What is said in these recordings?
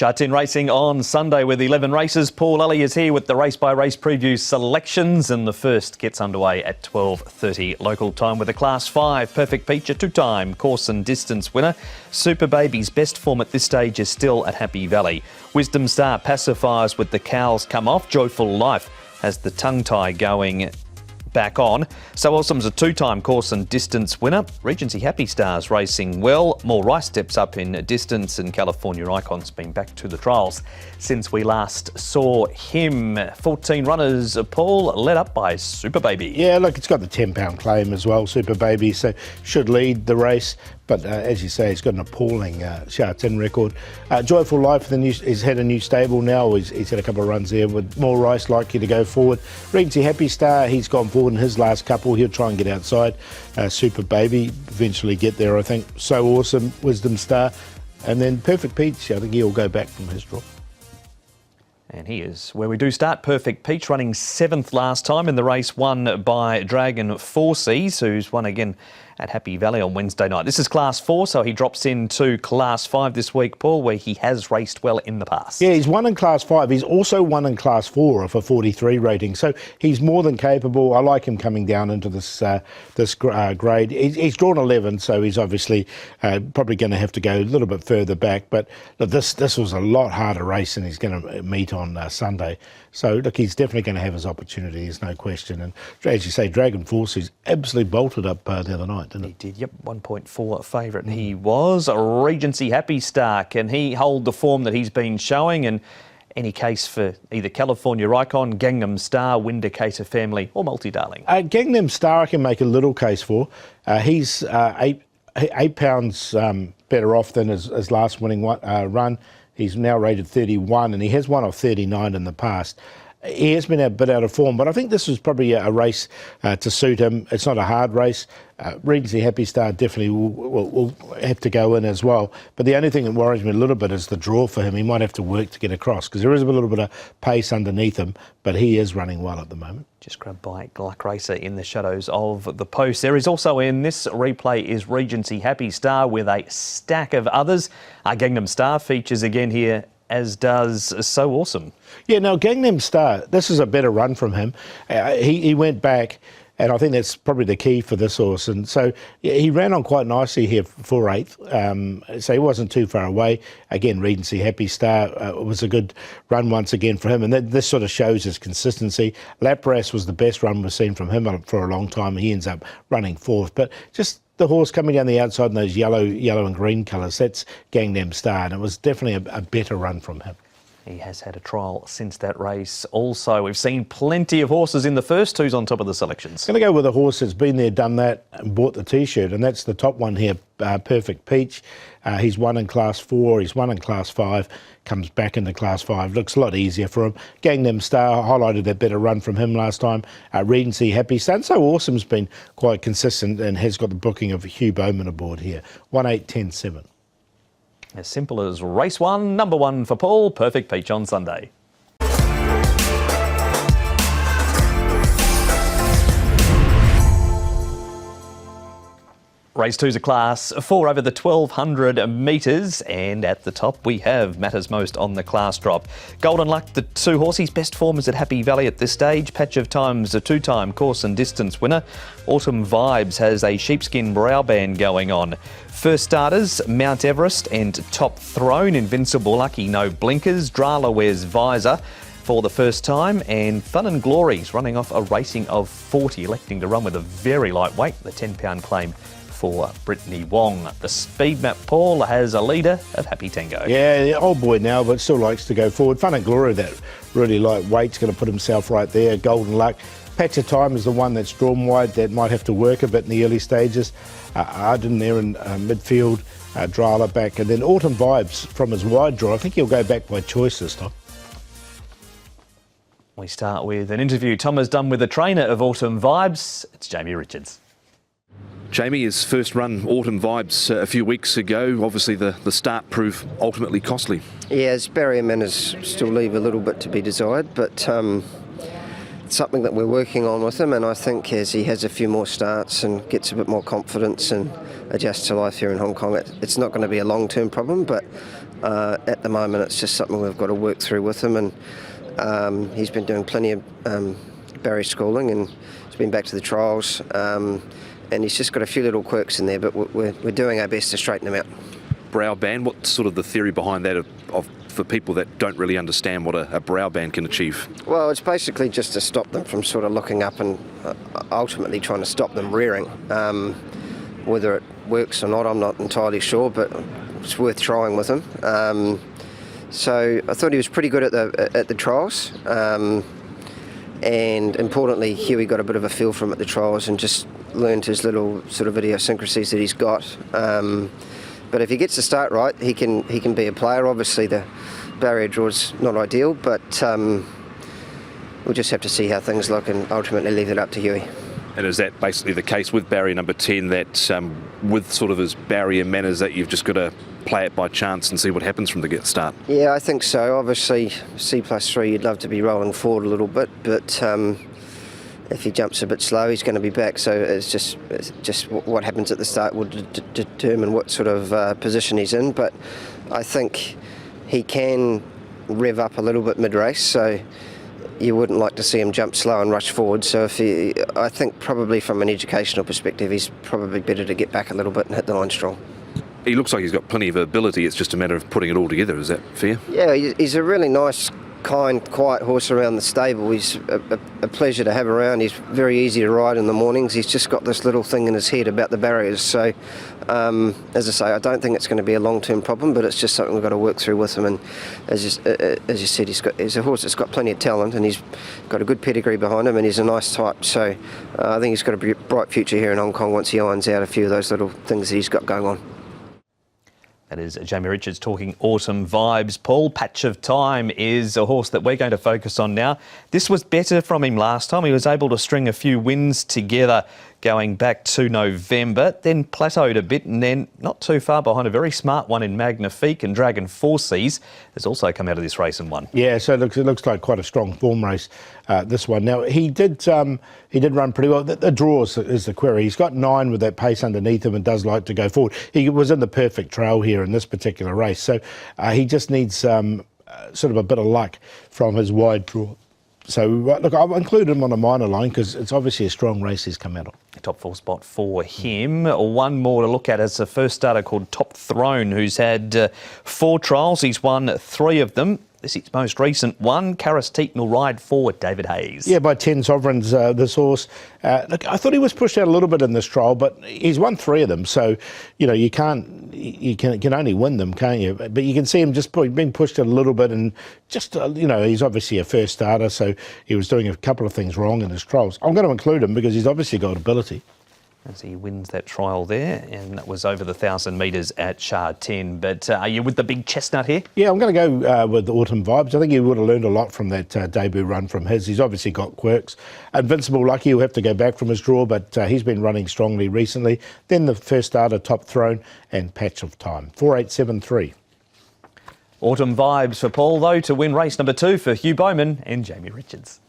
Sha Tin racing on Sunday with 11 races. Paul Lally is here with the race-by-race preview selections, and the first gets underway at 12:30 local time with a Class 5 Perfect Peach, a two-time course and distance winner. Super Baby's best form at this stage is still at Happy Valley. Wisdom Star pacifiers with the cowls come off. Joyful Life has the tongue tie going back on. So Awesome's a two-time course and distance winner. Regency Happy Star's racing well. More Rice steps up in distance, and California Icon's been back to the trials since we last saw him. 14 runners, Paul, led up by Super Baby. Yeah, look, it's got the £10 claim as well, Super Baby, so should lead the race. But as you say, he's got an appalling Sha Tin record. Joyful Life, he's had a new stable now. He's had a couple of runs there with more Rice likely to go forward. Regency Happy Star, he's gone forward in his last couple. He'll try and get outside. Super Baby, eventually get there, I think. So Awesome, Wisdom Star. And then Perfect Peach, I think he'll go back from his draw. And here's where we do start. Perfect Peach running 7th last time in the race won by Dragon 4Cs, who's won again at Happy Valley on Wednesday night. This is Class 4, so he drops into Class 5 this week, Paul, where he has raced well in the past. Yeah, he's won in Class 5. He's also won in Class 4 of a 43 rating, so he's more than capable. I like him coming down into this grade. He's drawn 11, so he's obviously probably going to have to go a little bit further back, but look, this was a lot harder race than he's going to meet on Sunday. So look, he's definitely going to have his opportunity, there's no question. And as you say, Dragon Force, he's absolutely bolted up the other night, didn't he? He did, yep, 1.4 favourite. He was. A Regency Happy Star, can he hold the form that he's been showing? And any case for either California Icon, Gangnam Star, Windicator Family or Multi-Darling? Gangnam Star I can make a little case for. He's eight pounds better off than his last winning run. He's now rated 31, and he has won off 39 in the past. He has been a bit out of form, but I think this was probably a race to suit him. It's not a hard race. Regency Happy Star definitely will have to go in as well. But the only thing that worries me a little bit is the draw for him. He might have to work to get across because there is a little bit of pace underneath him, but he is running well at the moment. Just grabbed by Gluck Racer in the shadows of the post. There is also in this replay is Regency Happy Star with a stack of others. Gangnam Star features again here, as does So Awesome. Yeah, now Gangnam Star, this is a better run from him. He went back, and I think that's probably the key for this horse. And so yeah, he ran on quite nicely here for 8th, so he wasn't too far away. Again, Regency Happy Star was a good run once again for him, and this sort of shows his consistency. Lapras was the best run we've seen from him for a long time. He ends up running 4th, but just the horse coming down the outside in those yellow and green colours, that's Gangnam Star, and it was definitely a better run from him. He has had a trial since that race. Also, we've seen plenty of horses in the first. Who's on top of the selections? Going to go with a horse that's been there, done that, and bought the T-shirt, and that's the top one here, Perfect Peach. He's won in Class 4, he's won in Class 5, comes back into Class 5. Looks a lot easier for him. Gangnam Star highlighted that better run from him last time. Regency Happy Star. So Awesome's been quite consistent and has got the booking of Hugh Bowman aboard here. 1-8-10-7. As simple as race 1, number 1 for Paul, Perfect Peach on Sunday. Race 2's a Class 4 over the 1,200 metres, and at the top we have Matters Most on the class drop. Golden Luck, the 2 horses, best form is at Happy Valley at this stage. Patch of Time's a 2-time course and distance winner. Autumn Vibes has a sheepskin brow band going on. First starters, Mount Everest and Top Throne. Invincible Lucky, no blinkers. Drala wears visor for the first time, and Fun and Glory's running off a racing of 40, electing to run with a very lightweight, the £10 claim for Brittany Wong. The speed map, Paul, has a leader of Happy Tango. Yeah, old boy now, but still likes to go forward. Fun and Glory, that really lightweight's going to put himself right there. Golden Luck. Patch of Time is the one that's drawn wide, that might have to work a bit in the early stages. Arden there in midfield, Drala back, and then Autumn Vibes from his wide draw. I think he'll go back by choice this time. We start with an interview Tom has done with the trainer of Autumn Vibes. It's Jamie Richards. Jamie, his first run, Autumn Vibes, a few weeks ago. Obviously, the start proved ultimately costly. Yeah, his barrier manners still leave a little bit to be desired, but it's something that we're working on with him, and I think as he has a few more starts and gets a bit more confidence and adjusts to life here in Hong Kong, it's not going to be a long-term problem, but At the moment, it's just something we've got to work through with him, and he's been doing plenty of barrier schooling, and he's been back to the trials, and he's just got a few little quirks in there, but we're doing our best to straighten them out. Brow band, what's sort of the theory behind that for people that don't really understand what a brow band can achieve? Well, it's basically just to stop them from sort of looking up and ultimately trying to stop them rearing. Whether it works or not, I'm not entirely sure, but it's worth trying with him. So I thought he was pretty good at the trials, and importantly, Huey got a bit of a feel for him at the trials and just learned his little sort of idiosyncrasies that he's got. But if he gets the start right, he can be a player. Obviously, the barrier draw's not ideal, but we'll just have to see how things look and ultimately leave it up to Huey. And is that basically the case with barrier number 10, that with sort of his barrier manners, that you've just got to play it by chance and see what happens from the get start? Yeah, I think so. Obviously, C+3, you'd love to be rolling forward a little bit, but if he jumps a bit slow, he's going to be back. So it's just what happens at the start will determine what sort of position he's in. But I think he can rev up a little bit mid-race, so you wouldn't like to see him jump slow and rush forward. So I think probably from an educational perspective, he's probably better to get back a little bit and hit the line strong. He looks like he's got plenty of ability. It's just a matter of putting it all together. Is that fair? Yeah, he's a really nice, kind, quiet horse around the stable. He's a pleasure to have around. He's very easy to ride in the mornings. He's just got this little thing in his head about the barriers. So, as I say, I don't think it's going to be a long-term problem, but it's just something we've got to work through with him. And as you said, he's a horse that's got plenty of talent, and he's got a good pedigree behind him, and he's a nice type. So I think he's got a bright future here in Hong Kong once he irons out a few of those little things that he's got going on. That is Jamie Richards talking autumn vibes. Paul, Patch of Time is a horse that we're going to focus on now. This was better from him last time. He was able to string a few wins together going back to November, then plateaued a bit, and then not too far behind a very smart one in Magnifique, and Dragon 4 Seas has also come out of this race and won. Yeah, so it looks like quite a strong form race, this one. Now, he did run pretty well. The draw is the query. He's got 9 with that pace underneath him and does like to go forward. He was in the perfect trail here in this particular race, so he just needs sort of a bit of luck from his wide draw. So, look, I've included him on a minor line because it's obviously a strong race he's come out of. Top 4 spot for him. One more to look at is a first starter called Top Throne, who's had 4 trials. He's won 3 of them. This is his most recent one. Karis Teaton will ride for David Hayes. Yeah, by 10 sovereigns, this horse. Look, I thought he was pushed out a little bit in this trial, but he's won 3 of them. So, you know, you can only win them, can't you? But you can see him just being pushed out a little bit, and just, you know, he's obviously a first starter, so he was doing a couple of things wrong in his trials. I'm going to include him because he's obviously got ability. As he wins that trial there, and that was over the 1,000 metres at Sha Tin. But are you with the big chestnut here? Yeah, I'm going to go with the autumn vibes. I think he would have learned a lot from that debut run from his. He's obviously got quirks. Invincible Lucky, he'll have to go back from his draw, but he's been running strongly recently. Then the first starter, Top Throne, and Patch of Time. 4873. Autumn vibes for Paul, though, to win race number 2 for Hugh Bowman and Jamie Richards.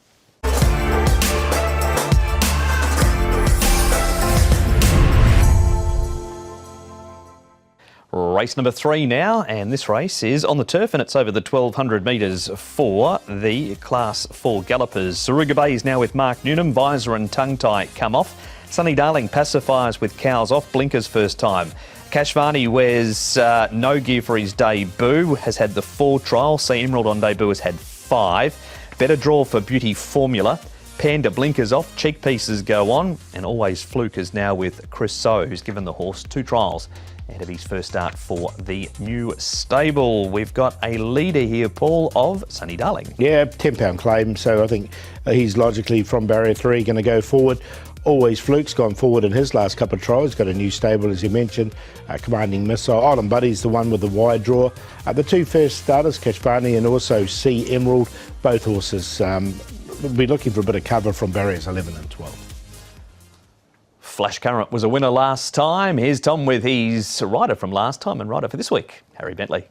Race number 3 now, and this race is on the turf, and it's over the 1,200 metres for the Class 4 gallopers. Saruga Bay is now with Mark Newnham. Visor and tongue tie come off. Sunny Darling pacifiers with cows off. Blinkers first time. Kashvani wears no gear for his debut. Has had the 4 trials. Sea Emerald on debut has had 5. Better draw for Beauty Formula. Panda blinkers off. Cheek pieces go on. And Always Fluke is now with Chris So, who's given the horse 2 trials ahead of his first start for the new stable. We've got a leader here, Paul, of Sunny Darling. Yeah, £10 claim, so I think he's logically from barrier 3 going to go forward. Always Fluke's gone forward in his last couple of trials. Got a new stable, as you mentioned. Commanding Missile. Island Buddy's the one with the wide draw. The 2 first starters, Kashvani and also Sea Emerald, both horses will be looking for a bit of cover from barriers 11 and 12. Flash Current was a winner last time. Here's Tom with his rider from last time and rider for this week, Harry Bentley.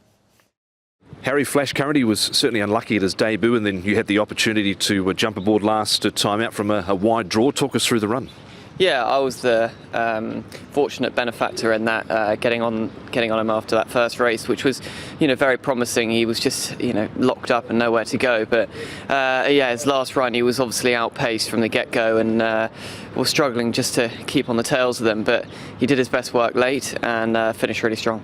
Harry, Flash Current, he was certainly unlucky at his debut, and then you had the opportunity to jump aboard last time out from a wide draw. Talk us through the run. Yeah, I was the fortunate benefactor in that, getting on him after that first race, which was, very promising. He was just, locked up and nowhere to go. But his last run, he was obviously outpaced from the get-go and was struggling just to keep on the tails of them. But he did his best work late and finished really strong.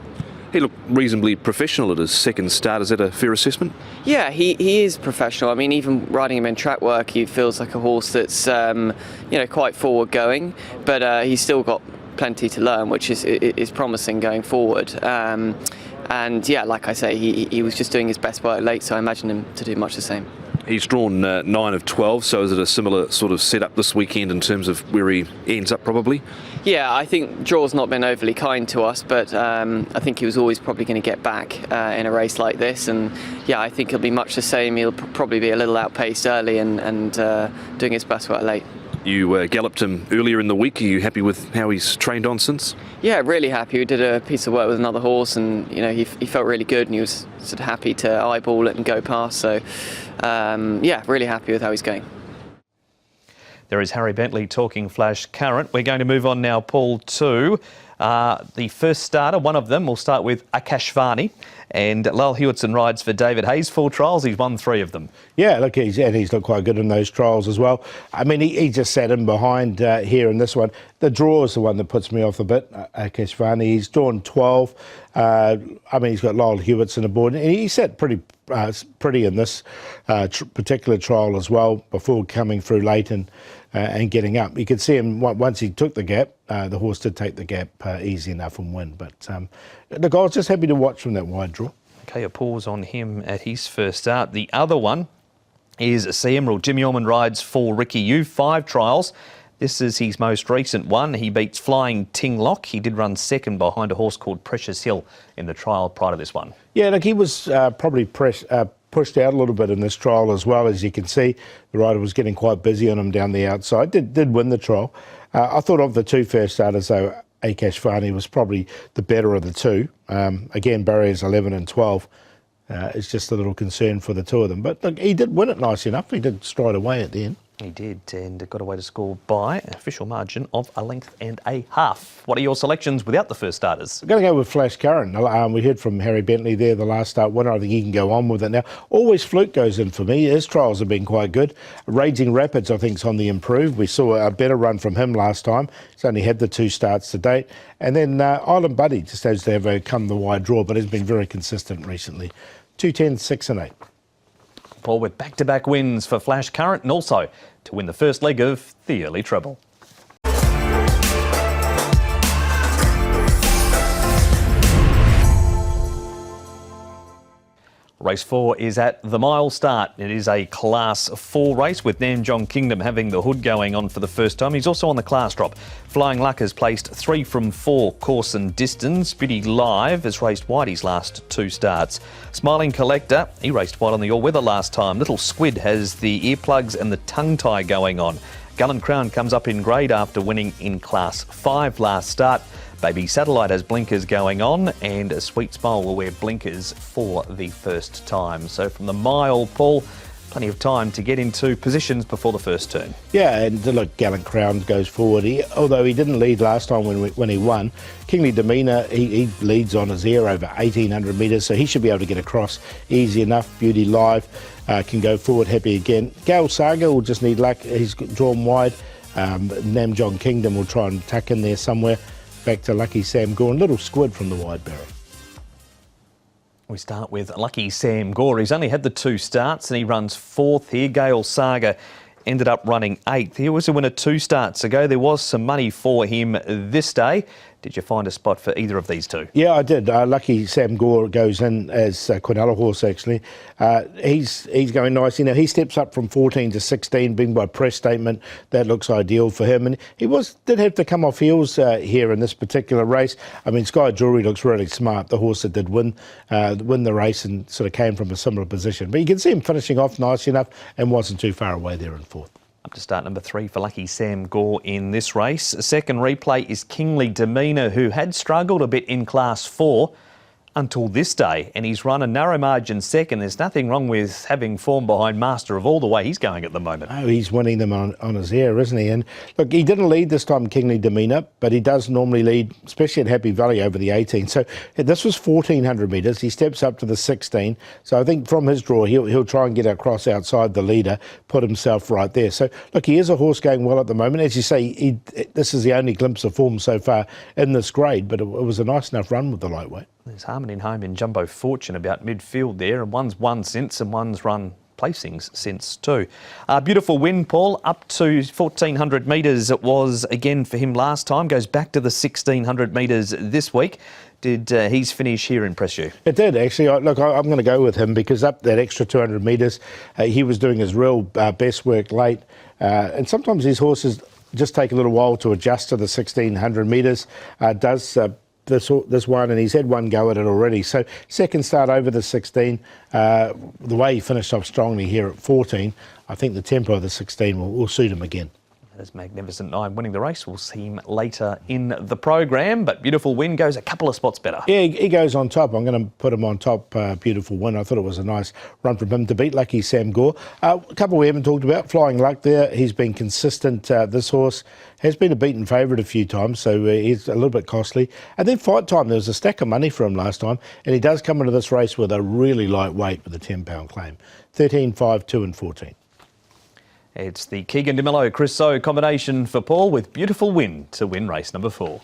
He looked reasonably professional at his second start. Is that a fair assessment? Yeah, he is professional. I mean, even riding him in track work, he feels like a horse that's, quite forward going, but he's still got plenty to learn, which is promising going forward. And yeah, like I say, he was just doing his best work late, so I imagine him to do much the same. He's drawn 9 of 12, so is it a similar sort of setup this weekend in terms of where he ends up probably? Yeah, I think draw's not been overly kind to us, but I think he was always probably going to get back in a race like this, and yeah, I think he'll be much the same. He'll probably be a little outpaced early and doing his best work late. You galloped him earlier in the week. Are you happy with how he's trained on since? Yeah, really happy. We did a piece of work with another horse, and he felt really good, and he was sort of happy to eyeball it and go past. So, really happy with how he's going. There is Harry Bentley talking Flash Current. We're going to move on now, Paul, to the first starter. One of them, we'll start with Akashvani. And Lyle Hewitson rides for David Hayes. 4 trials, he's won 3 of them. Yeah, look, he's looked quite good in those trials as well. I mean, he just sat in behind here in this one. The draw is the one that puts me off a bit, Akashvani. He's drawn 12. He's got Lyle Hewitson aboard. And he sat pretty in this particular trial as well before coming through late and getting up. You could see him once he took the gap. The horse did take the gap easy enough and win. But look, I was just happy to watch from that wide draw. Okay, a pause on him at his first start. The other one is C Emerald. Jimmy Orman rides for Ricky Yu. 5 trials. This is his most recent one. He beats Flying Ting Lock. He did run second behind a horse called Precious Hill in the trial prior to this one. Yeah, look, he was probably pushed out a little bit in this trial as well. As you can see, the rider was getting quite busy on him down the outside. Did win the trial. I thought of the 2 first starters, though, Akashvani was probably the better of the 2. Again, barriers 11 and 12. It's just a little concern for the 2 of them. But look, he did win it nice enough. He did stride away at the end. He did, and got away to score by an official margin of 1.5 lengths. What are your selections without the first starters? I'm going to go with Flash Current. We heard from Harry Bentley there, the last start winner. I think he can go on with it now. Always Fluke goes in for me. His trials have been quite good. Raging Rapids, I think, is on the improve. We saw a better run from him last time. He's only had the 2 starts to date. And then Island Buddy just has to have come the wide draw, but has been very consistent recently. 210, 6 and 8. Paul, with back-to-back wins for Flash Current and also to win the first leg of the early treble. Race 4 is at the mile start. It is a Class 4 race with Namjong Kingdom having the hood going on for the first time. He's also on the class drop. Flying Luck has placed 3 from 4 course and distance. Beauty Live has raced wide his last 2 starts. Smiling Collector, he raced wide on the all-weather last time. Little Squid has the earplugs and the tongue tie going on. Gallant Crown comes up in grade after winning in Class 5 last start. Baby Satellite has blinkers going on, and a Sweet Smile will wear blinkers for the first time. So from the mile, Paul, plenty of time to get into positions before the first turn. Yeah, and look, Gallant Crown goes forward. Although he didn't lead last time when he won, Kingly Demeanor, he leads on his air over 1,800 metres, so he should be able to get across easy enough. Beauty Live can go forward happy again. Gale Saga will just need luck. He's drawn wide. Namjong Kingdom will try and tuck in there somewhere. Back to Lucky Sam Gore and Little Squid from the wide barrier. We start with Lucky Sam Gore. He's only had the 2 starts and he runs 4th here. Gale Saga ended up running 8th. He was a winner 2 starts ago. There was some money for him this day. Did you find a spot for either of these 2? Yeah, I did. Lucky Sam Gore goes in as Quinella horse, actually. He's going nicely. Now, he steps up from 14 to 16, being by press statement. That looks ideal for him. And he did have to come off heels here in this particular race. I mean, Sky Jewelry looks really smart. The horse that did win the race and sort of came from a similar position. But you can see him finishing off nice enough and wasn't too far away there in 4th. Up to start number 3 for Lucky Sam Gore in this race. A second replay is Kingly Demeanor, who had struggled a bit in Class 4. until this day, and he's run a narrow margin second. There's nothing wrong with having form behind Master of All the way he's going at the moment. Oh, he's winning them on his air, isn't he? And look, he didn't lead this time, Kingly Demeanor, but he does normally lead, especially at Happy Valley, over the 18. So this was 1,400 metres. He steps up to the 16. So I think from his draw, he'll try and get across outside the leader, put himself right there. So look, he is a horse going well at the moment. As you say, this is the only glimpse of form so far in this grade, but it was a nice enough run with the lightweight. There's Harmony Home in Jumbo Fortune about midfield there, and one's won since and one's run placings since too. Beautiful win, Paul, up to 1,400 metres it was again for him last time. Goes back to the 1,600 metres this week. Did his finish here impress you? It did, actually. Look, I'm going to go with him because up that extra 200 metres, he was doing his real best work late. And sometimes these horses just take a little while to adjust to the 1,600 metres. This one, and he's had one go at it already. So second start over the 16. The way he finished off strongly here at 14, I think the tempo of the 16 will suit him again. That is Magnificent 9 winning the race. We'll see him later in the program, but Beautiful Win goes a couple of spots better. Yeah, he goes on top. I'm going to put him on top. Beautiful Win. I thought it was a nice run from him to beat Lucky Sam Gore. A couple we haven't talked about. Flying Luck there. He's been consistent. This horse has been a beaten favourite a few times, so he's a little bit costly. And then Fight Time. There was a stack of money for him last time, and he does come into this race with a really light weight with a £10 claim. 13, 5, 2 and 14. It's the Keegan DeMello Chris So combination for Paul with Beautiful Win to win race number 4.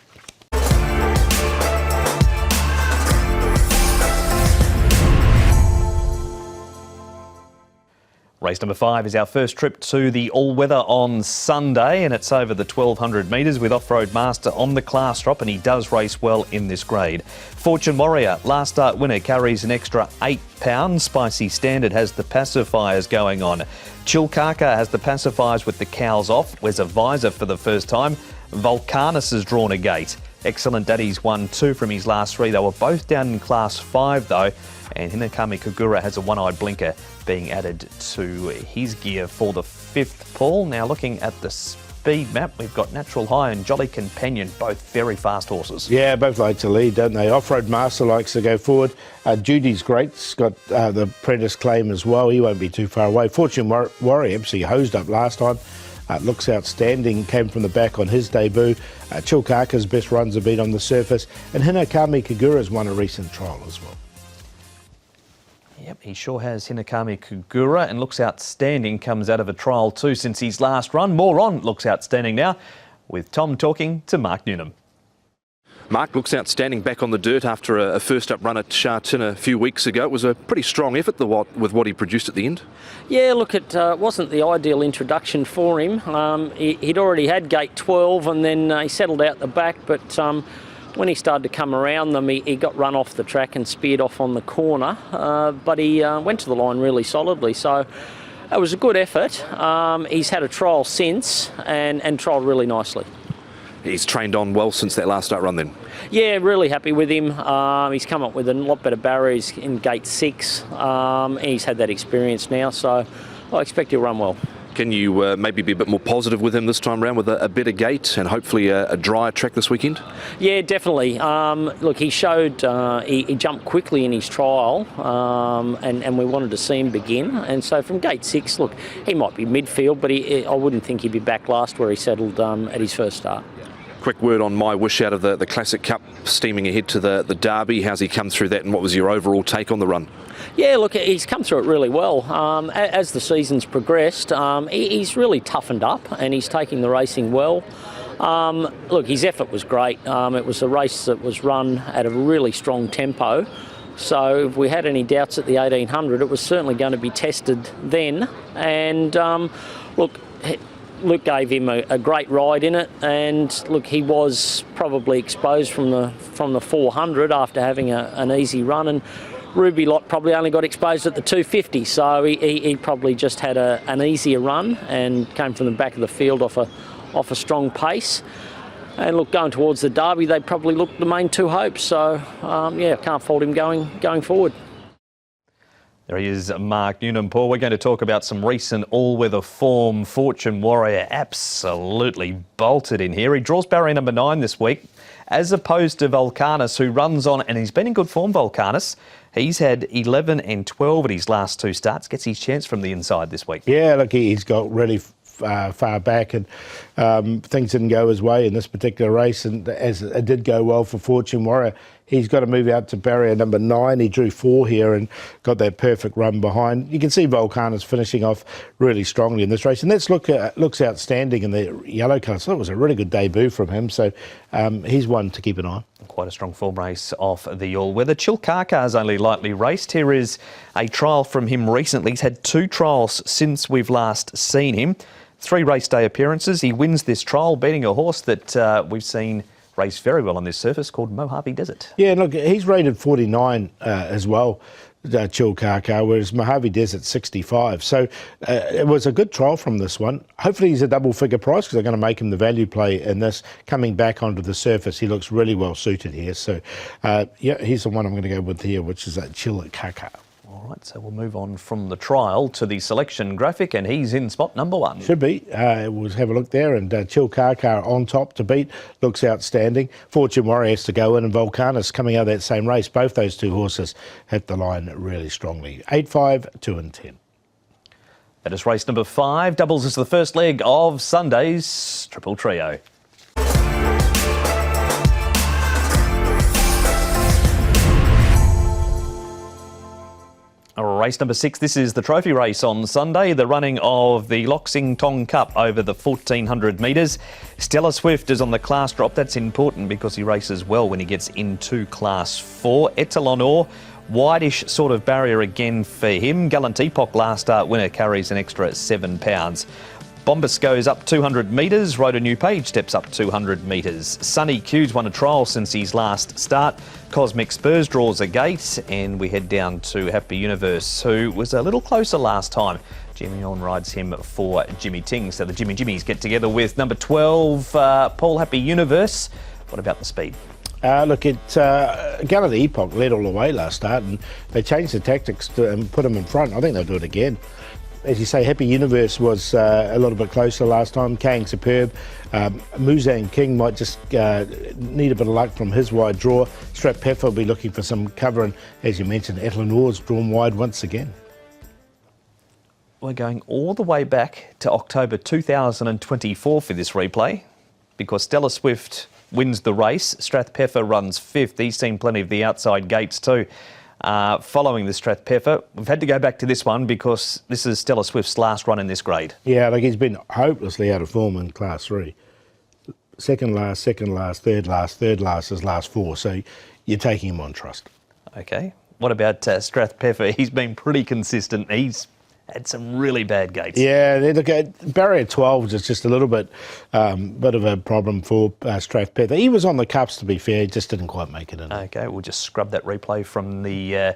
Race number 5 is our first trip to the all-weather on Sunday, and it's over the 1,200 metres with Off-Road Master on the class drop, and he does race well in this grade. Fortune Warrior, last start winner, carries an extra £8. Spicy Standard has the pacifiers going on. Chilkaka has the pacifiers with the cows off. Wears a visor for the first time. Volcanus has drawn a gate. Excellent Daddy's won 2 from his last 3. They were both down in class 5 though, and Hinakami Kagura has a one-eyed blinker being added to his gear for the 5th. Paul, now looking at the speed map, we've got Natural High and Jolly Companion, both very fast horses. Yeah, both like to lead, don't they? Off-Road Master likes to go forward. Judy's great. He's got the Apprentice claim as well. He won't be too far away. Fortune Warrior absolutely hosed up last time. Looks outstanding, came from the back on his debut. Chilkaka's best runs have been on the surface. And Hinakami Kagura's won a recent trial as well. Yep, he sure has. Hinakami Kagura, and looks outstanding, comes out of a trial too since his last run. More on looks outstanding now, with Tom talking to Mark Newnham. Mark looks outstanding back on the dirt after a first up run at Sha Tin a few weeks ago. It was a pretty strong effort with what he produced at the end. Yeah, look, it wasn't the ideal introduction for him. He'd already had gate 12 and then he settled out the back, but when he started to come around them, he got run off the track and speared off on the corner, but he went to the line really solidly. So it was a good effort. He's had a trial since and trialled really nicely. He's trained on well since that last start run then? Yeah, really happy with him. He's come up with a lot better barriers in gate 6. He's had that experience now, so I expect he'll run well. Can you maybe be a bit more positive with him this time around with a better gate and hopefully a drier track this weekend? Yeah, definitely. Look, he showed he jumped quickly in his trial, and we wanted to see him begin. And so from gate 6, look, he might be midfield, but I wouldn't think he'd be back last where he settled at his first start. Quick word on My Wish out of the Classic Cup, steaming ahead to the Derby. How's he come through that, and what was your overall take on the run? Yeah, look, he's come through it really well. As the season's progressed, he's really toughened up and he's taking the racing well. Look, his effort was great. It was a race that was run at a really strong tempo. So if we had any doubts at the 1800, it was certainly going to be tested then. And look, Luke gave him a great ride in it, and look, he was probably exposed from the 400 after having an easy run, and Ruby Lot probably only got exposed at the 250, so he probably just had an easier run and came from the back of the field off a strong pace. And look, going towards the Derby, they probably looked the main two hopes. So yeah, can't fault him going forward. There he is, Mark Newnham. Paul, we're going to talk about some recent all-weather form. Fortune Warrior absolutely bolted in here. He draws barrier number 9 this week, as opposed to Volcanus, who runs on, and he's been in good form, Volcanus. He's had 11 and 12 at his last 2 starts. Gets his chance from the inside this week. Yeah, look, he's got really far back, and things didn't go his way in this particular race, and as it did go well for Fortune Warrior, he's got to move out to barrier number 9. He drew 4 here and got that perfect run behind. You can see Volcanus finishing off really strongly in this race, and this looks outstanding in the yellow colour. So it was a really good debut from him, so he's one to keep an eye on. Quite a strong form race off the all-weather. Chilkakar's only lightly raced. Here is a trial from him recently. He's had 2 trials since we've last seen him. 3 race day appearances. He wins this trial, beating a horse that we've seen race very well on this surface called Mojave Desert. Yeah, look, he's rated 49 as well, Chilkaka, whereas Mojave Desert 65. So it was a good trial from this one. Hopefully he's a double-figure price because they're going to make him the value play in this. Coming back onto the surface, he looks really well suited here. So, yeah, he's the one I'm going to go with here, which is Chilkaka. All right, so we'll move on from the trial to the selection graphic, and he's in spot number 1. Should be. We'll have a look there, and Chilkaka on top to beat. Looks outstanding. Fortune Warrior has to go in, and Volcanus coming out of that same race. Both those 2 horses hit the line really strongly. 8, 5, 2 and 10. That is race number 5. Doubles as the first leg of Sunday's Triple Trio. Race number 6, this is the trophy race on Sunday, the running of the Lok Sing Tong Cup over the 1400 metres. Stella Swift is on the class drop. That's important because he races well when he gets into class 4. Etalon Or, wideish sort of barrier again for him. Gallant Epoch last start winner carries an extra £7. Bombus goes up 200 metres. Rhoda New Page steps up 200 metres. Sunny Q's won a trial since his last start. Cosmic Spurs draws a gate, and we head down to Happy Universe, who was a little closer last time. Jimmy On rides him for Jimmy Ting. So the Jimmies get together with number 12, Paul Happy Universe. What about the speed? Look, Gallant Epoch led all the way last start, and they changed the tactics and put him in front. I think they'll do it again. As you say, Happy Universe was a little bit closer last time. Kang Superb. Muzang King might just need a bit of luck from his wide draw. Strap Peffer will be looking for some cover, and as you mentioned, Etlanor's drawn wide once again. We're going all the way back to October 2024 for this replay, because Stella Swift wins the race. Strathpeffer runs 5th. He's seen plenty of the outside gates too. Following the Strathpeffer, we've had to go back to this one because this is Stella Swift's last run in this grade. Yeah, like he's been hopelessly out of form in Class 3. Second last, third last is last 4. So you're taking him on trust. Okay. What about Strathpeffer? He's been pretty consistent. He's had some really bad gates. Yeah, look, barrier 12 is just a little bit of a problem for Strathpeffer. He was on the cups, to be fair, he just didn't quite make it in. Okay, we'll just scrub that replay from the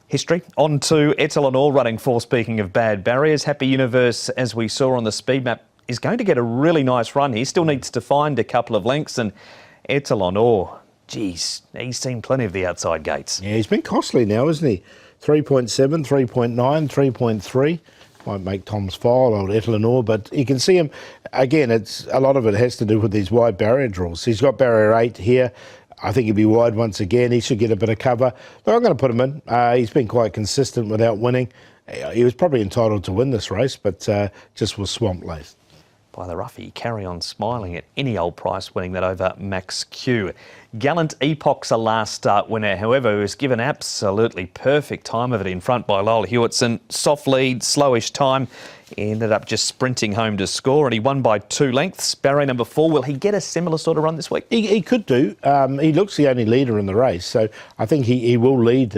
history. On to Etalon Or running 4, speaking of bad barriers. Happy Universe, as we saw on the speed map, is going to get a really nice run. He still needs to find a couple of lengths, and Etalon Or, geez, he's seen plenty of the outside gates. Yeah, he's been costly now, isn't he? 3.7, 3.9, 3.3. Might make Tom's file, old Etalon, but you can see him, again, a lot of it has to do with these wide barrier draws. He's got barrier 8 here. I think he'll be wide once again. He should get a bit of cover. But I'm going to put him in. He's been quite consistent without winning. He was probably entitled to win this race, but just was swamped late. By the roughie, Carry On Smiling at any old price, winning that over Max Q. Gallant Epoch's a last start winner, however, who was given absolutely perfect time of it in front by Lyle Hewitson. Soft lead, slowish time. He ended up just sprinting home to score, and he won by 2 lengths. Barrier number 4, will he get a similar sort of run this week? He could do. He looks the only leader in the race, so I think he will lead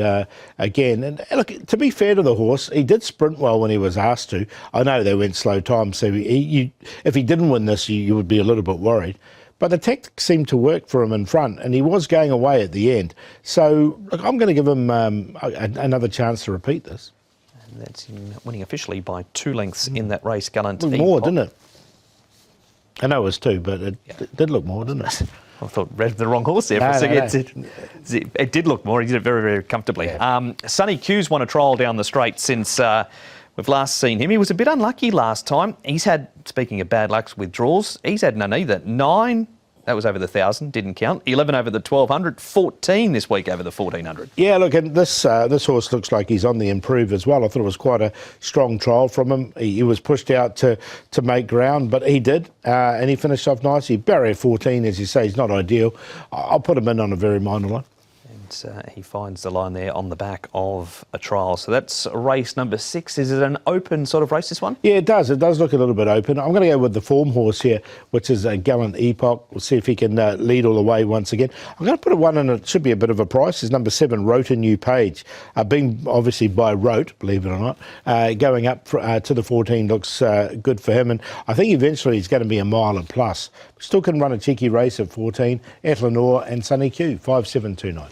again. And look, to be fair to the horse, he did sprint well when he was asked to. I know they went slow time, so if he didn't win this, you would be a little bit worried. But the tactics seemed to work for him in front, and he was going away at the end. So look, I'm going to give him another chance to repeat this. And that's him winning officially by 2 lengths in that race, Gallant It looked more, didn't it? I know it was 2, but it did look more, didn't it? I thought read the wrong horse there for a second. It did look more. He did it very, very comfortably. Yeah. Sonny Q's won a trial down the straight since we've last seen him. He was a bit unlucky last time. He's had, speaking of bad luck with draws, he's had none either. 9, that was over the 1,000, didn't count. 11 over the 1,200, 14 this week over the 1,400. Yeah, look, and this horse looks like he's on the improve as well. I thought it was quite a strong trial from him. He was pushed out to make ground, but he did, and he finished off nicely. Barrier 14, as you say, is not ideal. I'll put him in on a very minor line. He finds the line there on the back of a trial. So that's race number 6. Is it an open sort of race, this one? Yeah, it does. It does look a little bit open. I'm going to go with the form horse here, which is a Gallant Epoch. We'll see if he can lead all the way once again. I'm going to put a one in. It should be a bit of a price. Is number 7, Rote a New Page. Being obviously by Rote, believe it or not, going up to the 14 looks good for him. And I think eventually he's going to be a mile and plus. Still can run a cheeky race at 14. Etlanor and Sonny Q, 5-7-2-9.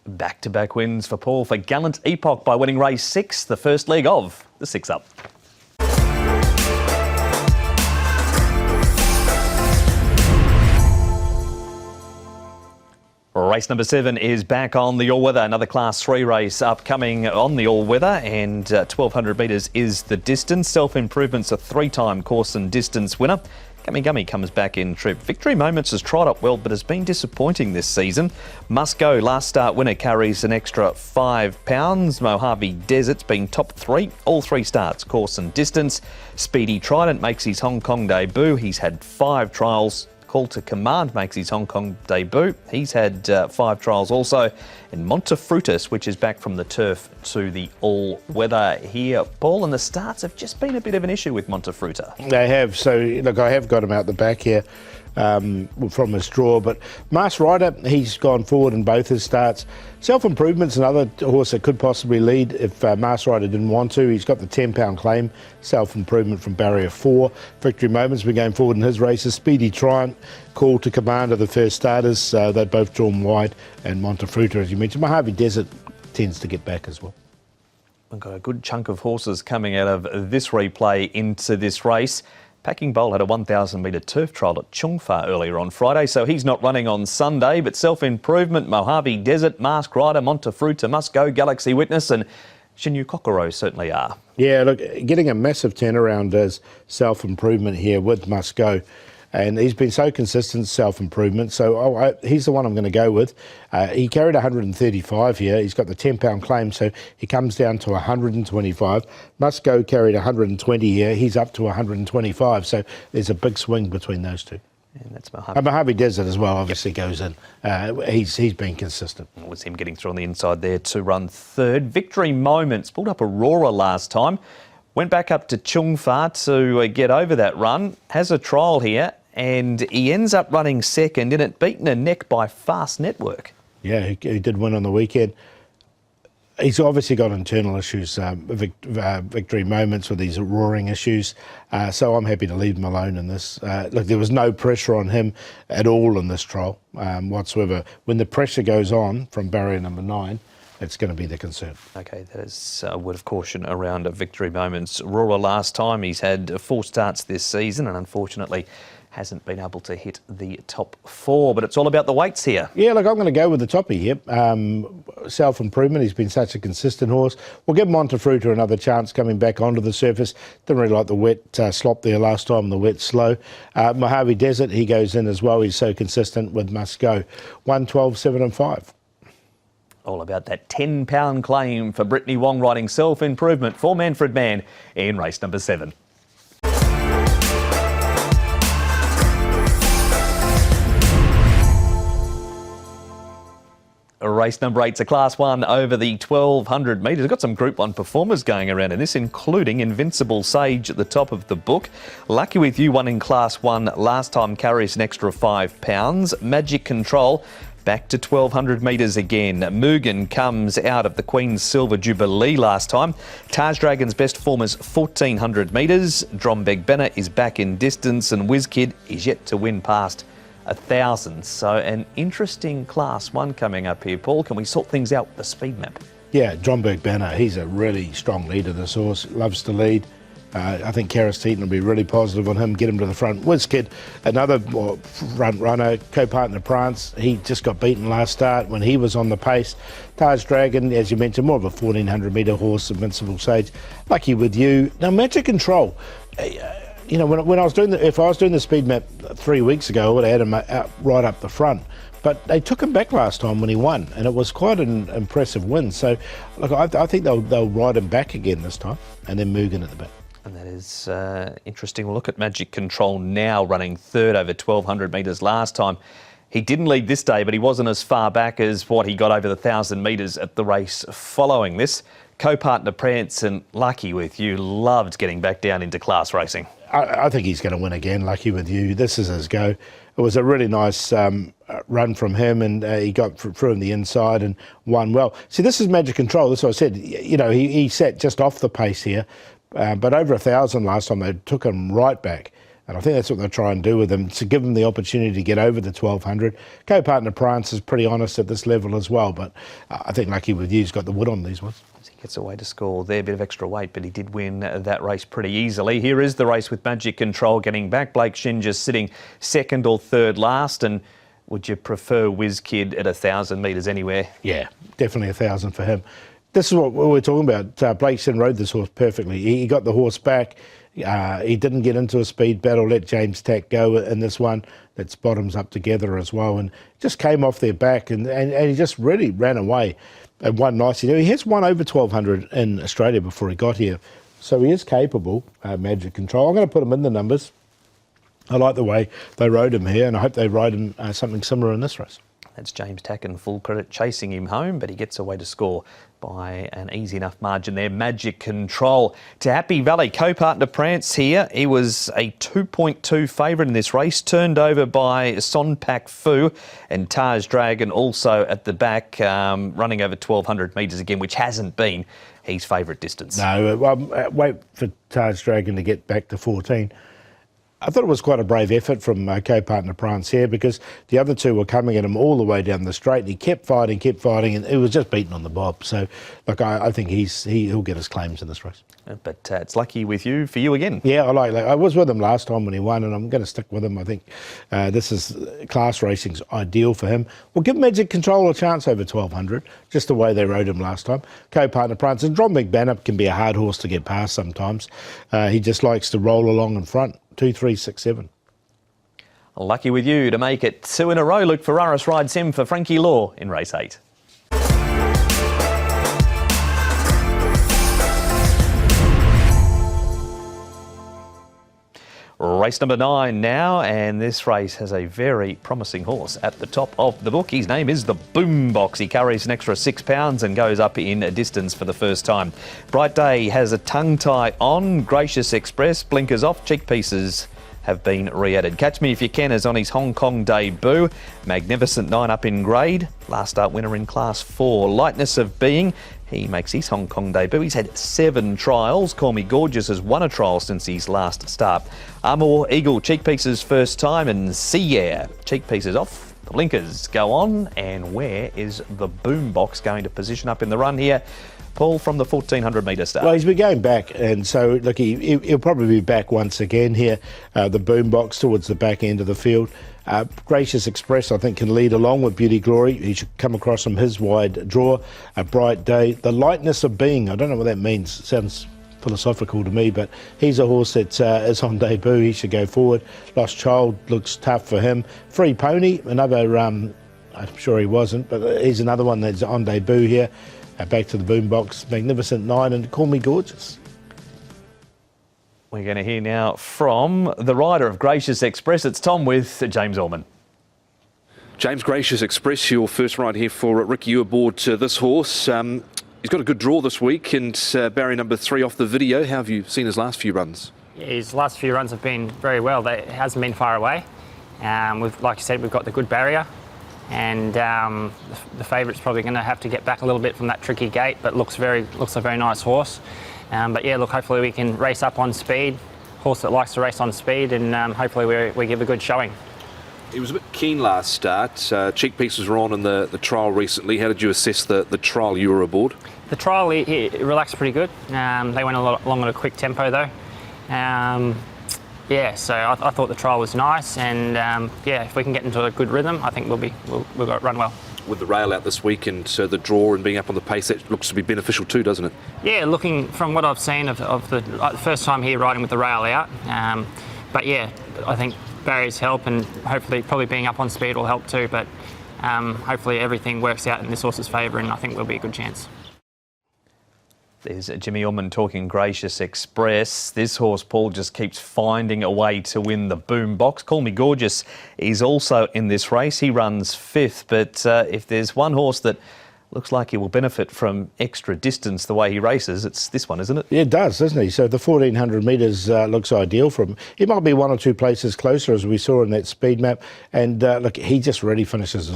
Back-to-back wins for Paul for Gallant Epoch by winning race 6, the first leg of the 6 Up. Race number 7 is back on the all-weather, another Class 3 race upcoming on the all-weather, and 1,200 metres is the distance. Self-Improvement's a 3-time course and distance winner. Gummy Gummy comes back in trip. Victory Moments has tried up well, but has been disappointing this season. Must Go, last start winner, carries an extra £5. Mojave Desert's been top 3, all 3 starts, course and distance. Speedy Trident makes his Hong Kong debut. He's had 5 trials. Call to Command makes his Hong Kong debut. He's had 5 trials also. And Montefrutus, which is back from the turf to the all-weather here. Paul, and the starts have just been a bit of an issue with Montefruta. They have. So, look, I have got him out the back here from his draw. But Mars Rider, he's gone forward in both his starts. Self-Improvement's another horse that could possibly lead if Mars Rider didn't want to. He's got the £10 claim. Self-Improvement from Barrier 4. Victory Moment's been going forward in his races. Speedy Triumph, Call to Command are the first starters. They're both drawn wide. And Montefruta, as you mentioned. Mojave Desert tends to get back as well. We've got a good chunk of horses coming out of this replay into this race. Packing Bowl had a 1,000 metre turf trial at Chung Fa earlier on Friday, so he's not running on Sunday. But Self-Improvement, Mojave Desert, Mask Rider, Montefruta, Must Go, Galaxy Witness and Shinyu Kokoro certainly are. Yeah, look, getting a massive turnaround as Self-Improvement here with Must Go. And he's been so consistent, Self-Improvement. So he's the one I'm going to go with. He carried 135 here. He's got the £10 claim, so he comes down to 125. Must Go carried 120 here. He's up to 125. So there's a big swing between those two. And that's Mojave. Mojave Desert as well obviously goes in. He's been consistent. It was him getting through on the inside there to run third. Victory Moments pulled up Aurora last time. Went back up to Chung Fa to get over that run. Has a trial here. And he ends up running second in it, beaten a neck by Fast Network. Yeah, he did win on the weekend. He's obviously got internal issues, Victory Moments with these roaring issues. So I'm happy to leave him alone in this. Look, there was no pressure on him at all in this trial whatsoever. When the pressure goes on from barrier number 9, it's going to be the concern. OK, that is a word of caution around Victory Moments. Aurora last time, he's had 4 starts this season and unfortunately hasn't been able to hit the top 4, but it's all about the weights here. Yeah, look, I'm going to go with the toppy here. Self-Improvement, he's been such a consistent horse. We'll give Montefruta another chance coming back onto the surface. Didn't really like the wet slop there last time, the wet slow. Mojave Desert, he goes in as well. He's so consistent with Must Go. 1, 12, 7 and 5. All about that £10 claim for Brittany Wong riding Self-Improvement for Manfred Mann in race number 7. Race number 8's a Class 1 over the 1,200 metres. We've got some Group 1 performers going around in this, including Invincible Sage at the top of the book. Lucky With You won in Class 1 last time, carries an extra £5. Magic Control back to 1,200 metres again. Mugen comes out of the Queen's Silver Jubilee last time. Taj Dragon's best form is 1,400 metres. Drombeg Benner is back in distance and WizKid is yet to win past 1,000. So an interesting Class 1 coming up here. Paul, can we sort things out with the speed map? Yeah, Drombeg Banner, he's a really strong leader, this horse. Loves to lead. I think Karis Teaton will be really positive on him, get him to the front. WizKid, another front runner, co-partner Prance, he just got beaten last start when he was on the pace. Taj Dragon, as you mentioned, more of a 1400 metre horse, Invincible Sage. Lucky With You. Now, Magic Control, you know, when I was doing if I was doing the speed map 3 weeks ago, I would have had him out right up the front. But they took him back last time when he won, and it was quite an impressive win. So, look, I think they'll ride him back again this time, and then Mugen at the back. And that is interesting. We'll look at Magic Control now, running third over 1,200 metres last time. He didn't lead this day, but he wasn't as far back as what he got over the 1,000 metres at the race following this. Co-partner Prance and Lucky With You loved getting back down into class racing. I think he's going to win again, Lucky With You. This is his go. It was a really nice run from him, and he got through in the inside and won well. See, this is Magic Control. That's what I said. You know, he sat just off the pace here. But over 1,000 last time, they took him right back. And I think that's what they'll try and do with him, to give him the opportunity to get over the 1,200. Co-partner Prance is pretty honest at this level as well, but I think Lucky With You's got the wood on these ones. He gets away to score there, a bit of extra weight, but he did win that race pretty easily. Here is the race with Magic Control getting back. Blake Shin just sitting second or third last. And would you prefer WizKid at 1,000 metres anywhere? Yeah, definitely 1,000 for him. This is what we're talking about. Blake Shin rode this horse perfectly. He got the horse back. He didn't get into a speed battle, let James Tack go in this one. That's bottoms up together as well, and just came off their back, and he just really ran away and won nicely. He has won over 1,200 in Australia before he got here, so he is capable, Magic Control. I'm going to put him in the numbers. I like the way they rode him here, and I hope they ride him something similar in this race. That's James Tack in full credit, chasing him home, but he gets away to score by an easy enough margin there. Magic Control to Happy Valley. Co-partner Prance here. He was a 2.2 favourite in this race, turned over by Sonpak Fu, and Taj Dragon also at the back, running over 1,200 metres again, which hasn't been his favourite distance. No, wait for Taj Dragon to get back to 14. I thought it was quite a brave effort from co-partner Prance here, because the other two were coming at him all the way down the straight, and he kept fighting, and it was just beaten on the bob. So, look, I think he'll get his claims in this race. But it's Lucky With You for you again. Yeah, I was with him last time when he won, and I'm going to stick with him. I think this is class racing's ideal for him. We'll give Magic Control a chance over 1,200, just the way they rode him last time. Co-partner Prance, and Dron McBannop can be a hard horse to get past sometimes. He just likes to roll along in front. 2, 3, 6, 7. Lucky With You to make it 2 in a row. Luke Ferraris rides him for Frankie Law in race 8. Race number 9 now, and this race has a very promising horse at the top of the book. His name is the Boombox. He carries an extra 6 pounds and goes up in a distance for the first time. Bright Day has a tongue tie on. Gracious Express blinkers off. Cheek pieces have been re-added. Catch Me If You Can is on his Hong Kong debut. Magnificent 9 up in grade. Last start winner in Class 4. Lightness of Being. He makes his Hong Kong debut. He's had 7 trials. Call Me Gorgeous has won a trial since his last start. Armour Eagle, cheek pieces first time, and Sea Air, cheek pieces off. The blinkers go on, and where is the Boombox going to position up in the run here? Paul, from the 1,400 metre start. Well, he's been going back, and so look, he'll probably be back once again here. The Boombox towards the back end of the field. Gracious Express, I think, can lead along with Beauty Glory. He should come across from his wide draw. A Bright Day. The Lightness of Being, I don't know what that means. It sounds philosophical to me, but he's a horse that is on debut. He should go forward. Lost Child looks tough for him. Free Pony, another, I'm sure he wasn't, but he's another one that's on debut here. Back to the Boombox. Magnificent 9 and Call Me Gorgeous. We're going to hear now from the rider of Gracious Express. It's Tom with James Orman. James, Gracious Express, your first ride here for Ricky, you aboard this horse. He's got a good draw this week, and barrier number 3 off the video. How have you seen his last few runs? Yeah, his last few runs have been very well. It hasn't been far away. Like you said, we've got the good barrier, and the favourite's probably going to have to get back a little bit from that tricky gate, but looks a very nice horse. But yeah, look, hopefully we can race up on speed. Horse that likes to race on speed, and hopefully we give a good showing. He was a bit keen last start. Cheek pieces were on in the trial recently. How did you assess the trial you were aboard? The trial, he relaxed pretty good. They went along at a quick tempo though. Yeah, so I thought the trial was nice, and yeah, if we can get into a good rhythm, I think we'll run well. With the rail out this week and the draw and being up on the pace, that looks to be beneficial too, doesn't it? Yeah, looking from what I've seen of the first time here riding with the rail out, but yeah, I think barriers help, and hopefully probably being up on speed will help too, but hopefully everything works out in this horse's favour, and I think we'll be a good chance. There's Jimmy Ullman talking Gracious Express. This horse, Paul, just keeps finding a way to win the boom box. Call Me Gorgeous is also in this race. He runs 5th, but if there's one horse that looks like he will benefit from extra distance the way he races, it's this one, isn't it? Yeah, it does, doesn't he? So the 1400 metres looks ideal for him. He might be 1 or 2 places closer, as we saw in that speed map. And look, he just really finishes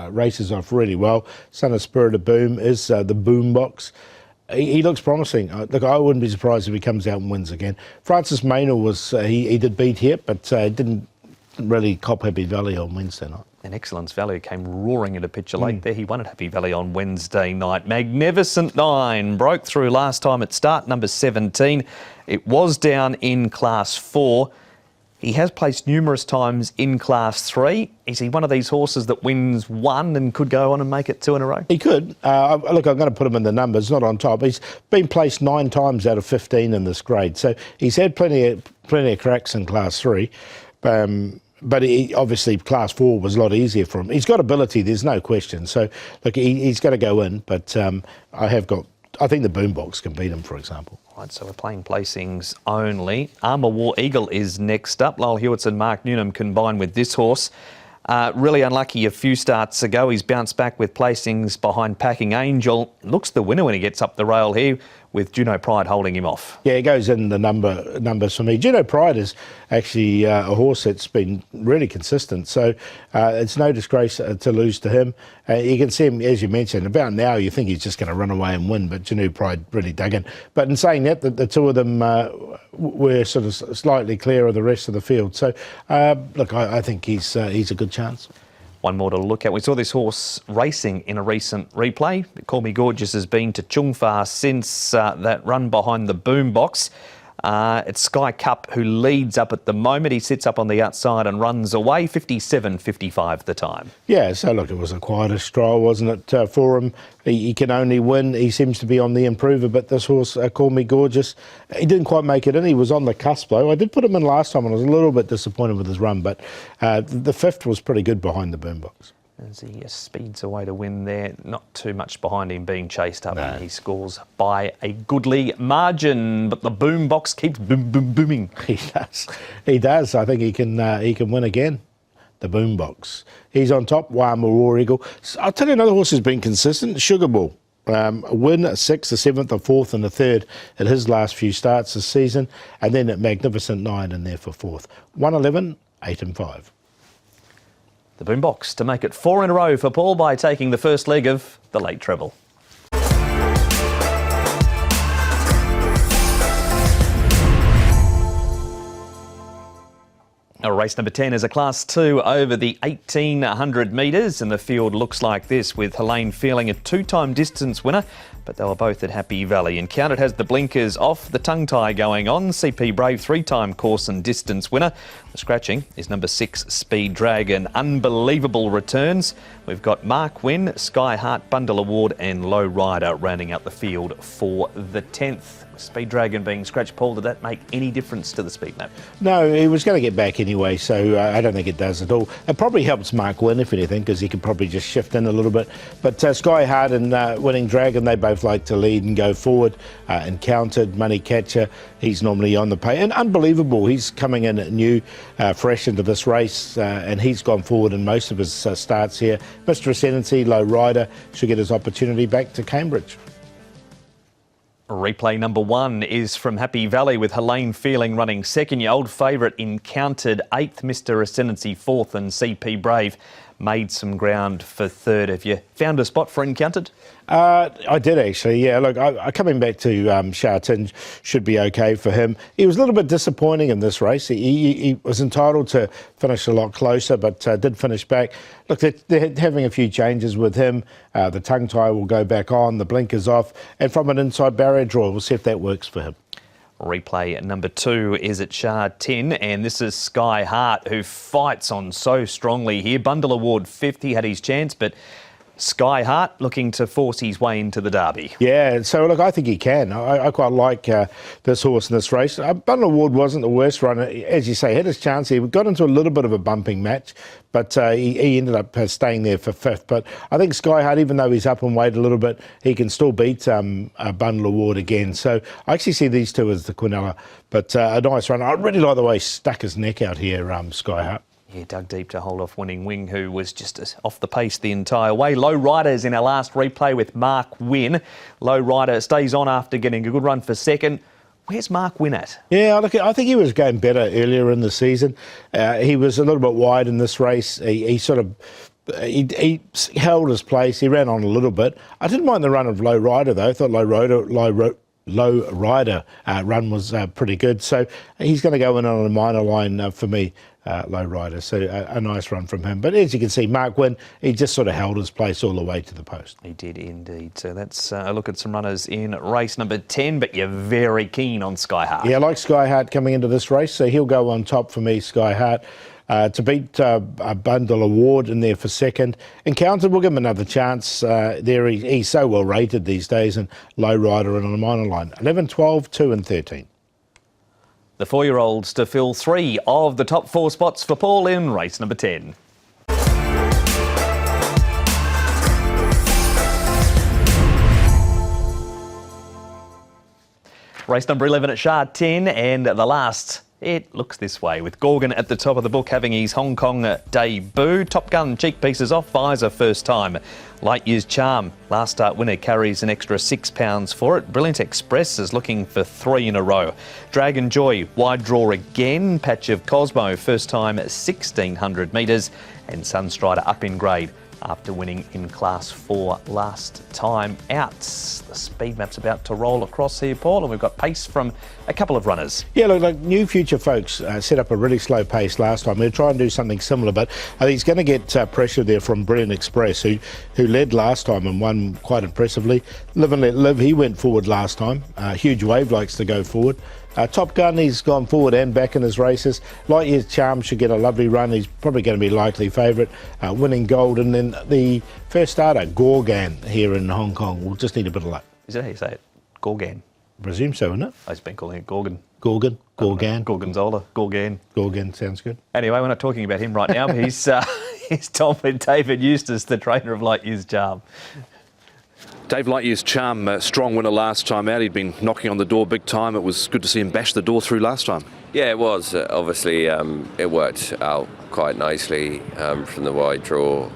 races off really well. Son of Spirit of Boom is the boom box. He looks promising. Look, I wouldn't be surprised if he comes out and wins again. Francis Maynor was he did beat here, but didn't really cop Happy Valley on Wednesday night. And Excellence Value came roaring into picture late there. He won at Happy Valley on Wednesday night. Magnificent 9 broke through last time at start, number 17. It was down in Class 4. He has placed numerous times in Class 3. Is he one of these horses that wins 1 and could go on and make it 2 in a row? He could. Look, I'm going to put him in the numbers, not on top. He's been placed 9 times out of 15 in this grade. So he's had plenty of cracks in Class 3. But obviously Class 4 was a lot easier for him. He's got ability, there's no question. So, look, he's got to go in. But I think the boombox can beat him, for example. Right, so we're playing placings only. Armour War Eagle is next up. Lyle Hewitt's and Mark Newnham combined with this horse. Really unlucky a few starts ago. He's bounced back with placings behind Packing Angel. Looks the winner when he gets up the rail here, with Juno Pride holding him off. Yeah, he goes in the numbers for me. Juno Pride is actually a horse that's been really consistent, so it's no disgrace to lose to him. You can see him, as you mentioned, about now you think he's just going to run away and win, but Juno Pride really dug in. But in saying that, the two of them were sort of slightly clear of the rest of the field. So, look, I think he's a good chance. One more to look at. We saw this horse racing in a recent replay. Call Me Gorgeous has been to Chungfa since that run behind the boom box. It's Sky Cup who leads up at the moment. He sits up on the outside and runs away, 57.55 the time. Yeah, so look, it was a quieter trial, wasn't it, for him? He can only win. He seems to be on the improver, but this horse, Call Me Gorgeous, he didn't quite make it in. He was on the cusp, though. I did put him in last time and I was a little bit disappointed with his run, but the 5th was pretty good behind the boombox. As he speeds away to win there, not too much behind him being chased up, and he scores by a goodly margin. But the boombox keeps booming. He does. I think he can win again. The boombox. He's on top. Armour War Eagle. I'll tell you another horse who's been consistent. Sugar Bull. A win, a 6th, a 7th, a 4th and a 3rd at his last few starts this season, and then a magnificent 9 in there for 4th. 111, 8 and 5. The boombox to make it 4 in a row for Paul by taking the first leg of the late treble. Race number 10 is a Class 2 over the 1800 metres, and the field looks like this, with Helene Feeling a 2-time distance winner, but they were both at Happy Valley. And Counted has the blinkers off, the tongue tie going on. CP Brave, 3-time course and distance winner. The scratching is number 6, Speed Dragon. Unbelievable returns. We've got Mark Wynn, Sky Heart, Bundle Award and Low Rider rounding out the field for the 10th. Speed Dragon being scratched, Paul, did that make any difference to the speed map? No, he was going to get back anyway, so I don't think it does at all. It probably helps Mark win, if anything, because he could probably just shift in a little bit. But Sky Heart and Winning Dragon, they both like to lead and go forward. And Counted, Money Catcher, he's normally on the pay. And Unbelievable, he's coming in new, fresh into this race, and he's gone forward in most of his starts here. Mr. Ascendancy, Low Rider, should get his opportunity back to Cambridge. Replay number 1 is from Happy Valley, with Helene Feeling running second. Your old favourite Encountered 8th, Mr. Ascendancy 4th, and CP Brave made some ground for 3rd. Have you found a spot for Encountered? I did actually, yeah. Look, coming back to Sha Tin should be okay for him. He was a little bit disappointing in this race. He was entitled to finish a lot closer, but did finish back. Look, they're having a few changes with him. The tongue tie will go back on, the blinkers off, and from an inside barrier draw, we'll see if that works for him. Replay number 2 is at Sha Tin, and this is Sky Hart, who fights on so strongly here. Bundle Award 5th, he had his chance, but Sky Hart looking to force his way into the Derby. Yeah, so look, I think he can. I quite like this horse in this race. Bundle Award wasn't the worst runner. As you say, had his chance. He got into a little bit of a bumping match, but he ended up staying there for 5th. But I think Sky Hart, even though he's up in weight a little bit, he can still beat Bundle Award again. So I actually see these two as the Quinella. But a nice run. I really like the way he stuck his neck out here, Sky Hart. Yeah, dug deep to hold off Winning Wing, who was just off the pace the entire way. Low Riders in our last replay with Mark Wynn. Low Rider stays on after getting a good run for 2nd. Where's Mark Wynn at? Yeah, look, I think he was going better earlier in the season. He was a little bit wide in this race. He held his place. He ran on a little bit. I didn't mind the run of Low Rider, though. I thought Low Rider run was pretty good. So he's going to go in on a minor line for me, Low Rider. So a nice run from him. But as you can see, Mark Wynn, he just sort of held his place all the way to the post. He did indeed. So that's a look at some runners in race number 10, but you're very keen on Sky Hart. Yeah, I like Sky Hart coming into this race. So he'll go on top for me, Sky Hart. To beat a Bundle Award in there for 2nd. Encounter, we'll give him another chance. There he's so well rated these days, and Low Rider and on a minor line. 11, 12, 2 and 13. The 4-year-olds to fill 3 of the top 4 spots for Paul in race number 10. Race number 11 at Sha Tin, and the last, it looks this way, with Gorgon at the top of the book having his Hong Kong debut. Top Gun cheek pieces off, visor first time. Light Years Charm, last start winner, carries an extra £6 for it. Brilliant Express is looking for 3 in a row. Dragon Joy, wide draw again. Patch of Cosmo, first time 1,600 metres. And Sunstrider up in grade after winning in Class 4 last time out. The speed map's about to roll across here, Paul, and we've got pace from a couple of runners. Yeah, look, like New Future folks set up a really slow pace last time. They'll try and do something similar, but I think he's going to get pressure there from Brilliant Express, who led last time and won quite impressively. Live and Let Live, he went forward last time. Huge Wave likes to go forward. Top Gun, he's gone forward and back in his races. Light Years Charm should get a lovely run. He's probably going to be likely favourite. Winning Gold, and then the first starter, Gorgon, here in Hong Kong. We'll just need a bit of luck. Is that how you say it? Gorgon? I presume so, isn't it? I've been calling it Gorgon. Gorgon? Gorgon? Gorgonzola. Gorgon. Gorgon, sounds good. Anyway, we're not talking about him right now. He's Tom and David Eustace, the trainer of Light Years Charm. Dave Lightyear's Charm, strong winner last time out. He'd been knocking on the door big time. It was good to see him bash the door through last time. Yeah, it was. Obviously, it worked out quite nicely from the wide draw.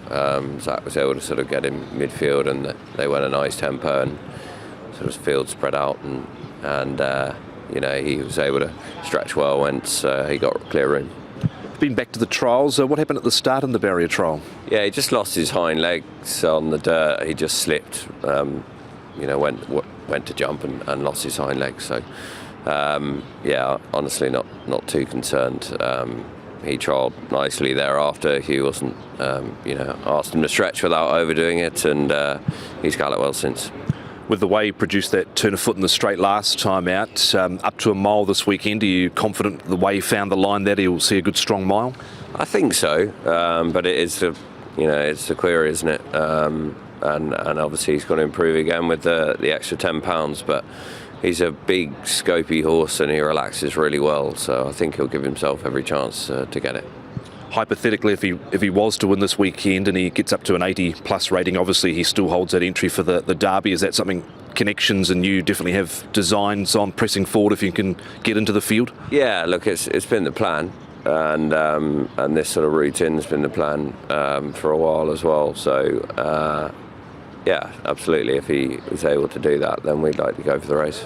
Zach was able to sort of get in midfield, and they went a nice tempo and sort of field spread out, and he was able to stretch well once he got clear room. Been back to the trials. What happened at the start in the barrier trial? Yeah, he just lost his hind legs on the dirt. He just slipped. Went to jump and lost his hind legs. So, honestly, not too concerned. He trialled nicely thereafter. He wasn't, asked him to stretch without overdoing it, and he's galloped well since. With the way he produced that turn of foot in the straight last time out, up to a mile this weekend, are you confident the way he found the line that he'll see a good strong mile? I think so, but it is it's the query, isn't it? And obviously he's got to improve again with the extra £10, but he's a big, scopy horse and he relaxes really well, so I think he'll give himself every chance to get it. Hypothetically, if he was to win this weekend and he gets up to an 80+ rating, obviously he still holds that entry for the Derby. Is that something Connections and you definitely have designs on pressing forward if you can get into the field? Yeah, look, it's been the plan, and this sort of routine has been the plan for a while as well. So, absolutely, if he was able to do that, then we'd like to go for the race.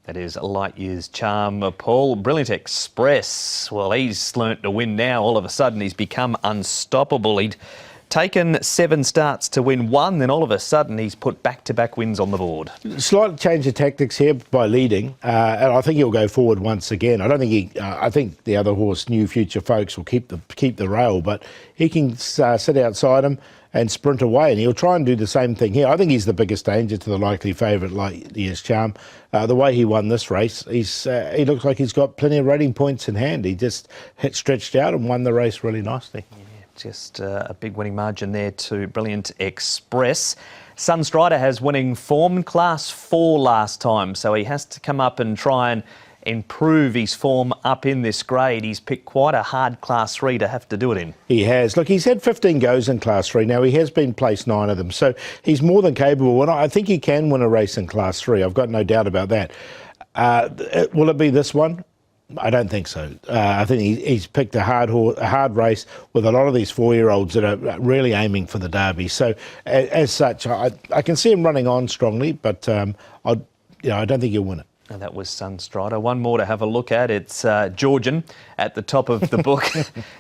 That is Light Years Charm, Paul. Brilliant Express. Well, he's learnt to win now. All of a sudden, he's become unstoppable. He'd taken 7 starts to win 1, then all of a sudden he's put back-to-back wins on the board. Slight change of tactics here by leading, and I think he'll go forward once again. I don't think I think the other horse, New Future Folks, will keep the rail, but he can sit outside him and sprint away, and he'll try and do the same thing here. I think he's the biggest danger to the likely favourite, like Year's Charm. The way he won this race, he looks like he's got plenty of rating points in hand. He just stretched out and won the race really nicely. Yeah, just a big winning margin there to Brilliant Express. Sunstrider has winning form, Class 4 last time, so he has to come up and try and improve his form up in this grade. He's picked quite a hard Class 3 to have to do it in. He has. Look, he's had 15 goes in Class 3. Now, he has been placed 9 of them, so he's more than capable. And I think he can win a race in Class 3. I've got no doubt about that. Will it be this one? I don't think so. I think he's picked a hard race with a lot of these 4-year-olds that are really aiming for the Derby. So, as such, I can see him running on strongly, but I don't think he'll win it. And that was Sunstrider. One more to have a look at. It's Georgian at the top of the book.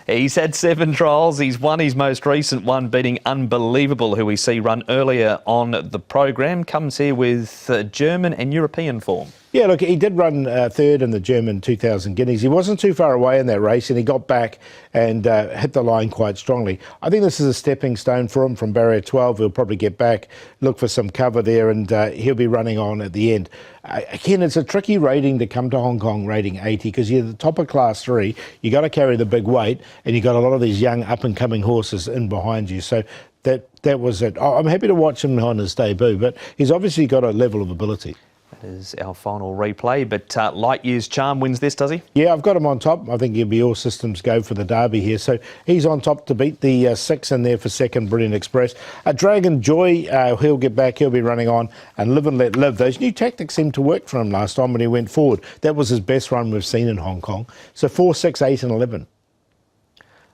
He's had 7 trials. He's won his most recent one, beating Unbelievable, who we see run earlier on the program. Comes here with German and European form. Yeah, look, he did run third in the German 2000 Guineas. He wasn't too far away in that race, and he got back and hit the line quite strongly. I think this is a stepping stone for him from barrier 12. He'll probably get back, look for some cover there, and he'll be running on at the end. Again, it's a tricky rating to come to Hong Kong, rating 80, because you're the top of Class 3. You got to carry the big weight, and you got a lot of these young up-and-coming horses in behind you. So that was it. I'm happy to watch him on his debut, but he's obviously got a level of ability. That is our final replay, but Light Year's Charm wins this, does he? Yeah, I've got him on top. I think he'll be all systems go for the Derby here. So he's on top to beat the 6 in there for second, Brilliant Express. Dragon Joy, he'll get back, he'll be running on, and Live and Let Live. Those new tactics seemed to work for him last time when he went forward. That was his best run we've seen in Hong Kong. So 4, 6, 8 and 11.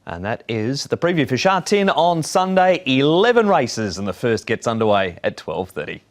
And that is the preview for Sha Tin on Sunday. 11 races and the first gets underway at 12:30.